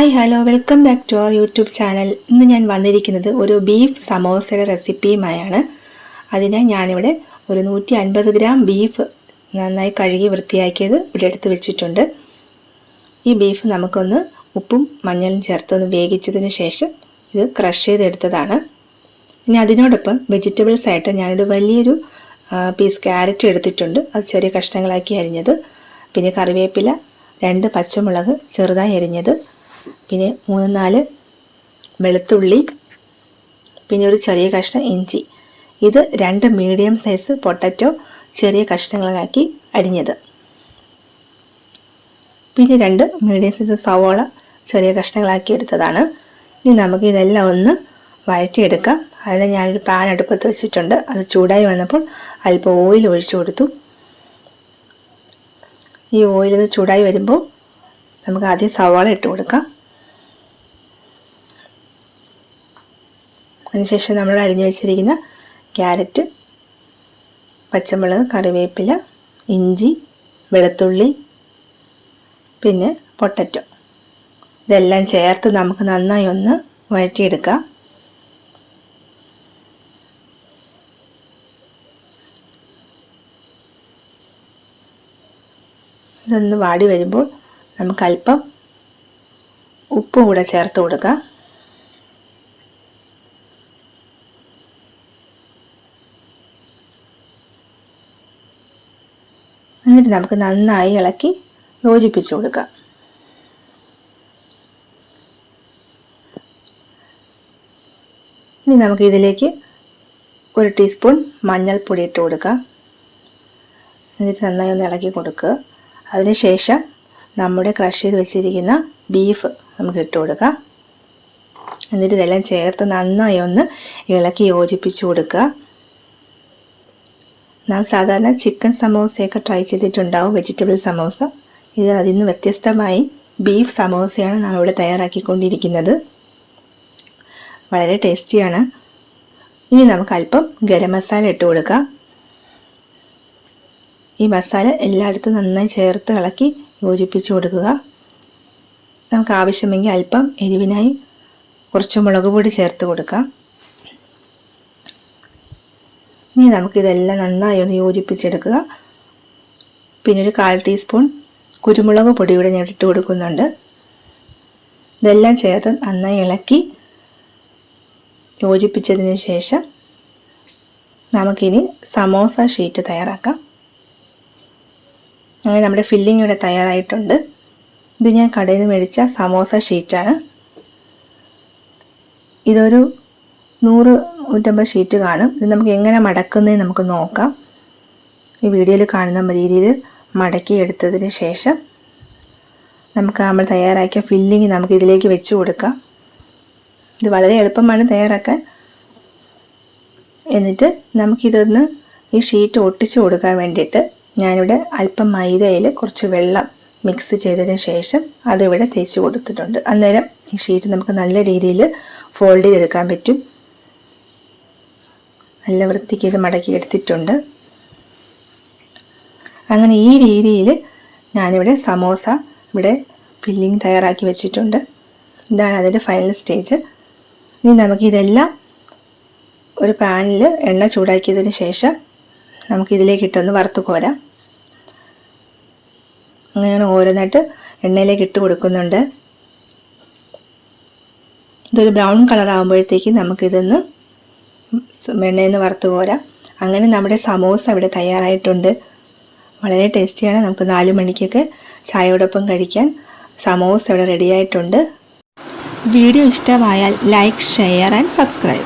Hi hello welcome back to our YouTube channel. ഇന്ന് ഞാൻ വന്നിരിക്കുന്നത് ഒരു ബീഫ് സമോസയുടെ റെസിപ്പിയുമായാണ്. അതിനായി ഞാനിവിടെ ഒരു 150 ഗ്രാം ബീഫ് നന്നായി കഴുകി വൃത്തിയാക്കിയത് ഇവിടെ എടുത്ത് വെച്ചിട്ടുണ്ട്. ഈ ബീഫ് നമുക്കൊന്ന് ഉപ്പും മഞ്ഞളും ചേർത്തൊന്ന് വേവിച്ചതിന് ശേഷം ഇത് ക്രഷ് ചെയ്തെടുത്തതാണ്. ഇനി അതിനോടൊപ്പം വെജിറ്റബിൾസ് ആയിട്ട് ഞാനൊരു വലിയൊരു പീസ് ക്യാരറ്റ് എടുത്തിട്ടുണ്ട്, അത് ചെറിയ കഷ്ണങ്ങളാക്കി അരിഞ്ഞത്, പിന്നെ കറിവേപ്പില, 2 പച്ചമുളക് ചെറുതായി അരിഞ്ഞത്, പിന്നെ 3-4 വെളുത്തുള്ളി, പിന്നെ ഒരു ചെറിയ കഷ്ണം ഇഞ്ചി. ഇത് 2 മീഡിയം സൈസ് പൊട്ടറ്റോ ചെറിയ കഷ്ണങ്ങളാക്കി അരിഞ്ഞത്, പിന്നെ 2 മീഡിയം സൈസ് സവോള ചെറിയ കഷ്ണങ്ങളാക്കി എടുത്തതാണ്. ഇനി നമുക്ക് ഇതെല്ലാം ഒന്ന് വഴറ്റിയെടുക്കാം. അതിന് ഞാനൊരു പാൻ അടുപ്പത്ത് വെച്ചിട്ടുണ്ട്. അത് ചൂടായി വന്നപ്പോൾ അല്പം ഓയിൽ ഒഴിച്ചു കൊടുത്തു. ഈ ഓയിൽ ചൂടായി വരുമ്പോൾ നമുക്ക് ആദ്യം സവാള ഇട്ട് കൊടുക്കാം. അതിനുശേഷം നമ്മൾ അരിഞ്ഞു വെച്ചിരിക്കുന്ന ക്യാരറ്റ്, പച്ചമുളക്, കറിവേപ്പില, ഇഞ്ചി, വെളുത്തുള്ളി, പിന്നെ പൊട്ടറ്റോ ഇതെല്ലാം ചേർത്ത് നമുക്ക് നന്നായി ഒന്ന് വഴറ്റിയെടുക്കാം. ഇതൊന്ന് വാടി വരുമ്പോൾ നമുക്ക് അല്പം ഉപ്പും കൂടെ ചേർത്ത് കൊടുക്കാം. എന്നിട്ട് നമുക്ക് നന്നായി ഇളക്കി യോജിപ്പിച്ച് കൊടുക്കാം. ഇനി നമുക്ക് ഇതിലേക്ക് 1 ടീസ്പൂൺ മഞ്ഞൾപ്പൊടി ഇട്ട് കൊടുക്കാം. എന്നിട്ട് നന്നായി ഒന്ന് ഇളക്കി കൊടുക്കുക. അതിനുശേഷം നമ്മുടെ ക്രഷ് ചെയ്ത് വെച്ചിരിക്കുന്ന ബീഫ് നമുക്ക് ഇട്ട് കൊടുക്കാം. എന്നിട്ട് ഇതെല്ലാം ചേർത്ത് നന്നായി ഒന്ന് ഇളക്കി യോജിപ്പിച്ച് കൊടുക്കുക. നാം സാധാരണ ചിക്കൻ സമോസയൊക്കെ ട്രൈ ചെയ്തിട്ടുണ്ടാവും, വെജിറ്റബിൾ സമോസ. ഇത് അതിൽ നിന്ന് വ്യത്യസ്തമായി ബീഫ് സമോസയാണ് നാം ഇവിടെ തയ്യാറാക്കിക്കൊണ്ടിരിക്കുന്നത്. വളരെ ടേസ്റ്റിയാണ്. ഇനി നമുക്ക് അല്പം ഗരം മസാല ഇട്ട് കൊടുക്കാം. ഈ മസാല എല്ലായിടത്തും നന്നായി ചേർത്ത് ഇളക്കി യോജിപ്പിച്ച് കൊടുക്കുക. നമുക്ക് ആവശ്യമെങ്കിൽ അല്പം എരിവിനായി കുറച്ച് മുളക് പൊടി ചേർത്ത് കൊടുക്കാം. ഇനി നമുക്കിതെല്ലാം നന്നായി ഒന്ന് യോജിപ്പിച്ചെടുക്കുക. പിന്നെ ഒരു 1/4 ടീസ്പൂൺ കുരുമുളക് പൊടി കൂടെ ഞാൻ ഇട്ട് കൊടുക്കുന്നുണ്ട്. ഇതെല്ലാം ചേർത്ത് നന്നായി ഇളക്കി യോജിപ്പിച്ചതിന് ശേഷം നമുക്കിനി സമോസ ഷീറ്റ് തയ്യാറാക്കാം. അങ്ങനെ നമ്മുടെ ഫില്ലിംഗ് ഇവിടെ തയ്യാറായിട്ടുണ്ട്. ഇത് ഞാൻ കടയിൽ നിന്ന് മേടിച്ച സമോസ ഷീറ്റാണ്. ഇതൊരു 100-150 ഷീറ്റ് കാണും. ഇത് നമുക്ക് എങ്ങനെ മടക്കുന്നതെന്ന് നമുക്ക് നോക്കാം. ഈ വീഡിയോയിൽ കാണുന്ന രീതിയിൽ മടക്കി എടുത്തതിന് ശേഷം നമുക്ക് നമ്മൾ തയ്യാറാക്കിയ ഫില്ലിംഗ് നമുക്ക് ഇതിലേക്ക് വെച്ച് കൊടുക്കാം. ഇത് വളരെ എളുപ്പമാണ് തയ്യാറാക്കാൻ. എന്നിട്ട് നമുക്കിതൊന്ന് ഈ ഷീറ്റ് ഒട്ടിച്ച് കൊടുക്കാൻ വേണ്ടിയിട്ട് ഞാനിവിടെ അല്പം മൈദയിൽ കുറച്ച് വെള്ളം മിക്സ് ചെയ്തതിന് ശേഷം അതിവിടെ തേച്ച് കൊടുത്തിട്ടുണ്ട്. അന്നേരം ഈ ഷീറ്റ് നമുക്ക് നല്ല രീതിയിൽ ഫോൾഡ് ചെയ്തെടുക്കാൻ പറ്റും. നല്ല വൃത്തിക്ക് ഇത് മടക്കി എടുത്തിട്ടുണ്ട്. അങ്ങനെ ഈ രീതിയിൽ ഞാനിവിടെ സമോസ ഇവിടെ ഫില്ലിംഗ് തയ്യാറാക്കി വെച്ചിട്ടുണ്ട്. ഇതാണ് അതിൻ്റെ ഫൈനൽ സ്റ്റേജ്. ഇനി നമുക്കിതെല്ലാം ഒരു പാനിൽ എണ്ണ ചൂടാക്കിയതിന് ശേഷം നമുക്കിതിലേക്ക് ഇട്ടൊന്ന് വറുത്ത് കോരാം. അങ്ങനെ ഓരോന്നായിട്ട് എണ്ണയിലേക്ക് ഇട്ട് കൊടുക്കുന്നുണ്ട്. ഇതൊരു ബ്രൗൺ കളർ ആകുമ്പോഴത്തേക്ക് നമുക്കിതൊന്ന് എണ്ണയിൽ നിന്ന് വറുത്ത് കോരാം. അങ്ങനെ നമ്മുടെ സമോസ ഇവിടെ തയ്യാറായിട്ടുണ്ട്. വളരെ ടേസ്റ്റിയാണ്. നമുക്ക് 4 മണിക്കൊക്കെ ചായയോടൊപ്പം കഴിക്കാൻ സമോസ ഇവിടെ റെഡിയായിട്ടുണ്ട്. വീഡിയോ ഇഷ്ടമായാൽ ലൈക്ക്, ഷെയർ ആൻഡ് സബ്സ്ക്രൈബ്.